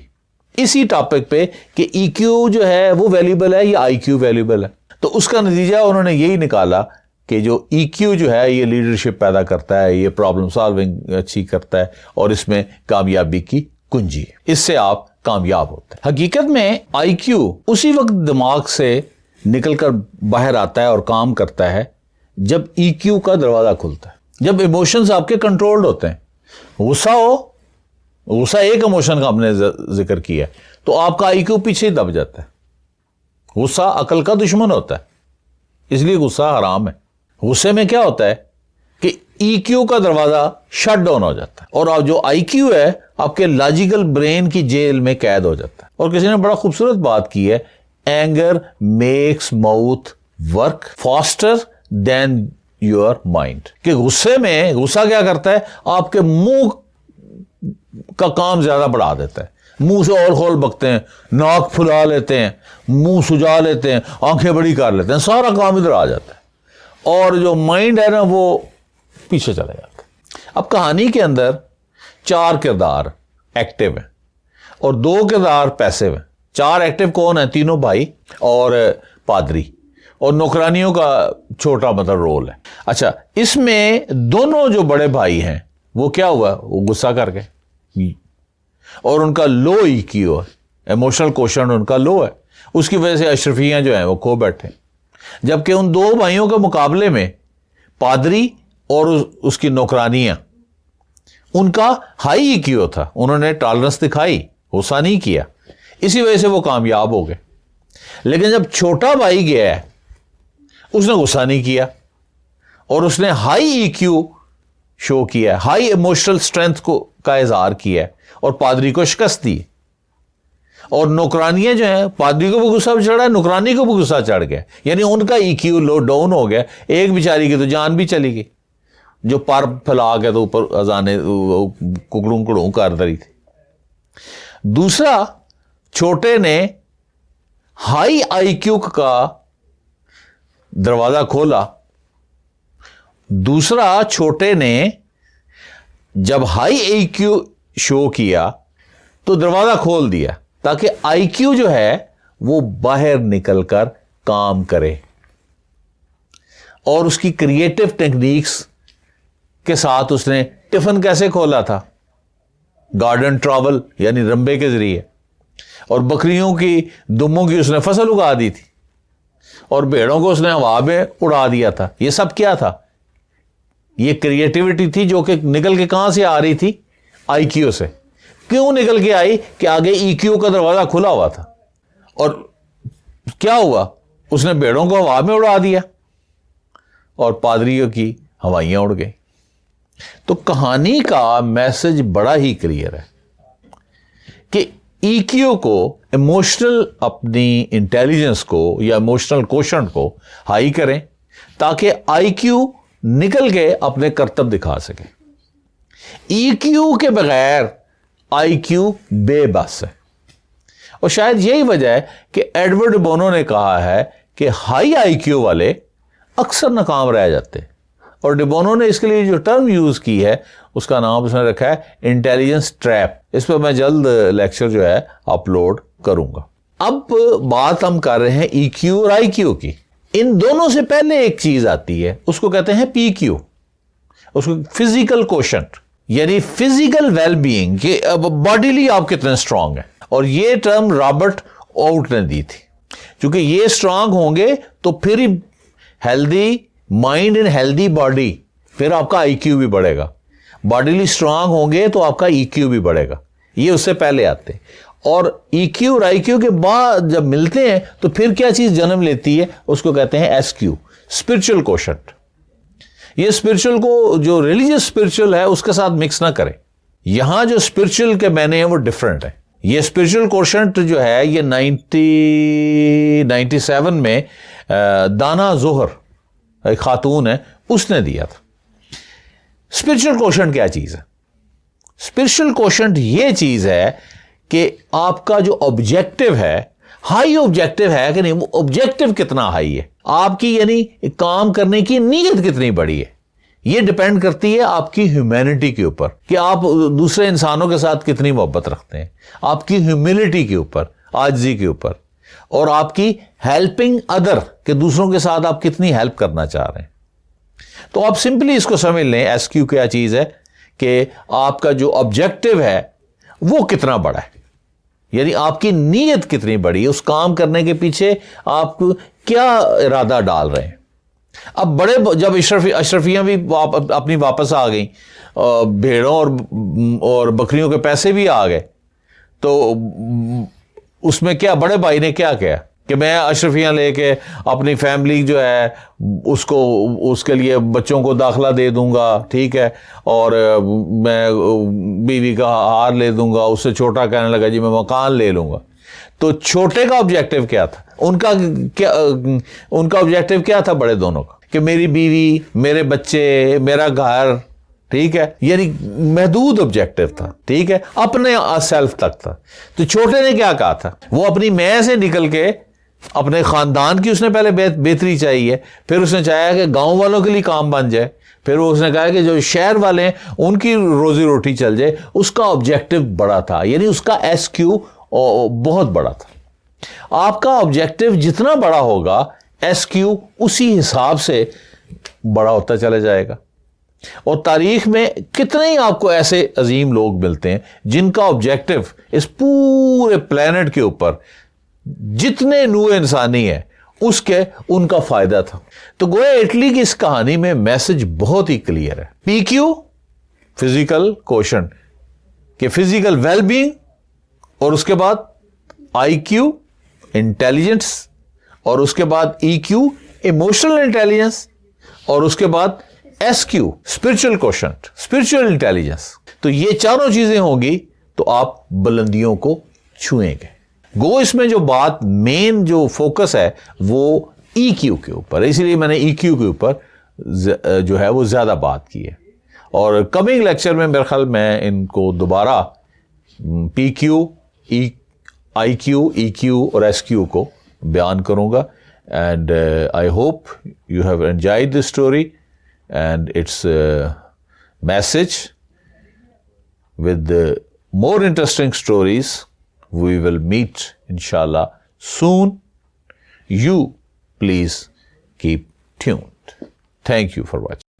اسی ٹاپک پہ کہ ای کیو جو ہے وہ ویلیوبل ہے یا آئی کیو ویلیوبل ہے. تو اس کا نتیجہ انہوں نے یہی نکالا کہ جو ای کیو جو ہے یہ لیڈرشپ پیدا کرتا ہے, یہ پرابلم سالونگ اچھی کرتا ہے, اور اس میں کامیابی کی کنجی ہے, اس سے آپ کامیاب ہوتے ہیں. حقیقت میں آئی کیو اسی وقت دماغ سے نکل کر باہر آتا ہے اور کام کرتا ہے جب ای کیو کا دروازہ کھلتا ہے, جب ایموشنز آپ کے کنٹرولڈ ہوتے ہیں. غصہ ایک ایموشن کا ہم نے ذکر کیا ہے, تو آپ کا آئی کیو پیچھے ہی دب جاتا ہے. غصہ عقل کا دشمن ہوتا ہے, اس لیے غصہ حرام ہے. غصے میں کیا ہوتا ہے کہ ای کیو کا دروازہ شٹ ڈاؤن ہو جاتا ہے, اور آپ جو آئی کیو ہے آپ کے لاجیکل برین کی جیل میں قید ہو جاتا ہے. اور کسی نے بڑا خوبصورت بات کی ہے, anger makes mouth work faster than your mind, کہ غصہ کیا کرتا ہے, آپ کے منہ کا کام زیادہ بڑھا دیتا ہے. منہ سے اور کھول بکتے ہیں, ناک پھلا لیتے ہیں, منہ سجا لیتے ہیں, آنکھیں بڑی کر لیتے ہیں, سارا کام ادھر آ جاتا ہے, اور جو مائنڈ ہے نا وہ پیچھے چلا جاتا ہے. اب کہانی کے اندر 4 کردار ایکٹیو ہیں اور 2 کردار پیسیو ہیں. 4 ایکٹیو کون ہیں؟ تینوں بھائی اور پادری, اور نوکرانیوں کا چھوٹا مطلب رول ہے. اچھا, اس میں دونوں جو بڑے بھائی ہیں وہ کیا ہوا, وہ غصہ کر گئے, اور ان کا لو ای کیو ہے, ایموشنل کوشن ان کا لو ہے, اس کی وجہ سے اشرفیاں جو ہیں وہ کھو بیٹھے. جبکہ ان 2 بھائیوں کے مقابلے میں پادری اور اس کی نوکرانیاں, ان کا ہائی ای کیو تھا, انہوں نے ٹالرنس دکھائی, غصہ نہیں کیا, اسی وجہ سے وہ کامیاب ہو گئے. لیکن جب چھوٹا بھائی گیا ہے اس نے غصہ نہیں کیا, اور اس نے ہائی ای کیو شو کیا, ہائی ایموشنل اسٹرینتھ کا اظہار کیا, اور پادری کو شکست دی. اور نوکرانیاں جو ہیں, پادری کو بھی غصہ چڑھا, نوکرانی کو بھی غصہ چڑھ گیا, یعنی ان کا ای کیو لو ڈاؤن ہو گیا. ایک بیچاری کی تو جان بھی چلی گئی, جو پر پھیلا کے تو اوپر اذانے ککڑوں کڑوں کر رہی تھی. دوسرا چھوٹے نے ہائی آئی کیو کا دروازہ کھولا. دوسرا چھوٹے نے جب ہائی آئی کیو شو کیا تو دروازہ کھول دیا تاکہ آئی کیو جو ہے وہ باہر نکل کر کام کرے, اور اس کی کریٹو ٹیکنیکس کے ساتھ اس نے ٹفن کیسے کھولا تھا, گارڈن ٹراول یعنی رمبے کے ذریعے, اور بکریوں کی دموں کی اس نے فصل اگا دی تھی, اور بھیڑوں کو اس نے ہوا میں اڑا دیا تھا. یہ سب کیا تھا؟ یہ کریٹیوٹی تھی جو کہ نکل کے کہاں سے آ رہی تھی؟ آئی کیو سے. کیوں نکل کے آئی؟ کہ آگے ای کیو کا دروازہ کھلا ہوا تھا, اور کیا ہوا, اس نے بھیڑوں کو ہوا میں اڑا دیا اور پادریوں کی ہوائیاں اڑ گئی. تو کہانی کا میسج بڑا ہی کلیئر ہے کہ ای کیو کو, ایموشنل اپنی انٹیلیجنس کو یا ایموشنل کوشنٹ کو ہائی کریں تاکہ آئی کیو نکل کے اپنے کرتب دکھا سکے. ای کیو کے بغیر آئی کیو بے بس ہے, اور شاید یہی وجہ ہے کہ ایڈورڈ بونو نے کہا ہے کہ ہائی آئی کیو والے اکثر ناکام رہ جاتے ہیں, اور ڈبونو نے اس کے لیے جو ٹرم یوز کی ہے اس کا نام اس نے رکھا ہے انٹیلیجنس ٹریپ. اس پہ میں جلد لیکچر جو ہے اپلوڈ کروں گا. اب بات ہم کر رہے ہیں ای کیو اور آئی کیو کی. ان دونوں سے پہلے ایک چیز آتی ہے, اس کو کہتے ہیں پی کیو, اس کو فزیکل کوشنٹ, یعنی فزیکل ویل بینگ, کہ باڈیلی آپ کتنے اسٹرانگ ہیں. اور یہ ٹرم رابرٹ آؤٹ نے دی تھی, چونکہ یہ اسٹرانگ ہوں گے تو پھر ہی healthy mind and healthy body, پھر آپ کا آئی کیو بھی بڑھے گا. باڈیلی اسٹرانگ ہوں گے تو آپ کا ای کیو بھی بڑھے گا. یہ اس سے پہلے آتے, اور ای کیو اور آئی کیو کے بعد جب ملتے ہیں تو پھر کیا چیز جنم لیتی ہے, اس کو کہتے ہیں ایس کیو, اسپرچل کوشنٹ. یہ اسپرچل کو جو ریلیجیس اسپرچل ہے اس کے ساتھ مکس نہ کریں. یہاں جو اسپرچل کے معنی ہیں وہ ڈفرنٹ ہے. یہ اسپرچل کوشنٹ جو ہے یہ 1997 میں دانا زہر ایک خاتون ہے, اس نے دیا تھا. اسپرچل کوشنٹ کیا چیز ہے؟ اسپرچل کوشنٹ یہ چیز ہے کہ آپ کا جو آبجیکٹو ہے, ہائی آبجیکٹو ہے کہ نہیں, وہ آبجیکٹو کتنا ہائی ہے, آپ کی یعنی کام کرنے کی نیت کتنی بڑی ہے. یہ ڈیپینڈ کرتی ہے آپ کی ہیومینٹی کے اوپر, کہ آپ دوسرے انسانوں کے ساتھ کتنی محبت رکھتے ہیں, آپ کی ہیوملٹی کے اوپر, عاجزی کے اوپر, اور آپ کی ہیلپنگ ادر, کہ دوسروں کے ساتھ آپ کتنی ہیلپ کرنا چاہ رہے ہیں. تو آپ سمپلی اس کو سمجھ لیں ایس کیو کیا چیز ہے کہ آپ کا جو آبجیکٹو ہے وہ کتنا بڑا ہے، یعنی آپ کی نیت کتنی بڑی ہے، اس کام کرنے کے پیچھے آپ کیا ارادہ ڈال رہے ہیں۔ اب بڑے جب اشرفیاں بھی اپنی واپس آ گئیں، بھیڑوں اور بکریوں کے پیسے بھی آ گئے، تو اس میں کیا بڑے بھائی نے کیا کیا کہ میں اشرفیاں لے کے اپنی فیملی جو ہے اس کے لیے بچوں کو داخلہ دے دوں گا، ٹھیک ہے، اور میں بیوی کا ہار لے دوں گا، اس سے چھوٹا کہنے لگا جی میں مکان لے لوں گا۔ تو چھوٹے کا آبجیکٹو کیا تھا، ان کا آبجیکٹو کیا تھا بڑے دونوں کا، کہ میری بیوی، میرے بچے، میرا گھر، ٹھیک ہے، یعنی محدود آبجیکٹو تھا، ٹھیک ہے، اپنے سیلف تک تھا۔ تو چھوٹے نے کیا کہا تھا، وہ اپنی میں سے نکل کے اپنے خاندان کی اس نے پہلے بہتری چاہیے، پھر اس نے چاہا کہ گاؤں والوں کے لیے کام بن جائے، پھر اس نے کہا کہ جو شہر والے ہیں ان کی روزی روٹی چل جائے۔ اس کا آبجیکٹو بڑا تھا، یعنی اس کا ایس کیو بہت بڑا تھا۔ آپ کا آبجیکٹو جتنا بڑا ہوگا ایس کیو اسی حساب سے بڑا ہوتا چلا جائے گا۔ اور تاریخ میں کتنے ہی آپ کو ایسے عظیم لوگ ملتے ہیں جن کا آبجیکٹو اس پورے پلینٹ کے اوپر جتنے نوع انسانی ہے ان کا فائدہ تھا۔ تو گویا اٹلی کی اس کہانی میں میسج بہت ہی کلیئر ہے۔ پی کیو فزیکل کوشنٹ، کہ فزیکل ویل بینگ، اور اس کے بعد آئی کیو انٹیلیجنس، اور اس کے بعد ای کیو ایموشنل انٹیلیجنس، اور اس کے بعد S Q spiritual quotient, spiritual intelligence. تو یہ چاروں چیزیں ہوں گی تو آپ بلندیوں کو چھوئیں گے۔ گو اس میں جو بات مین جو فوکس ہے وہ ای کیو کے اوپر، اسی لیے میں نے ای کیو کے اوپر جو ہے وہ زیادہ بات کی ہے، اور کمنگ لیکچر میں میرے خیال میں ان کو دوبارہ پی کیو، آئی کیو، ای کیو اور ایس کیو کو بیان کروں گا۔ And I hope you have enjoyed this story and its message. With more interesting stories we will meet inshallah soon. You please keep tuned. Thank you for watching.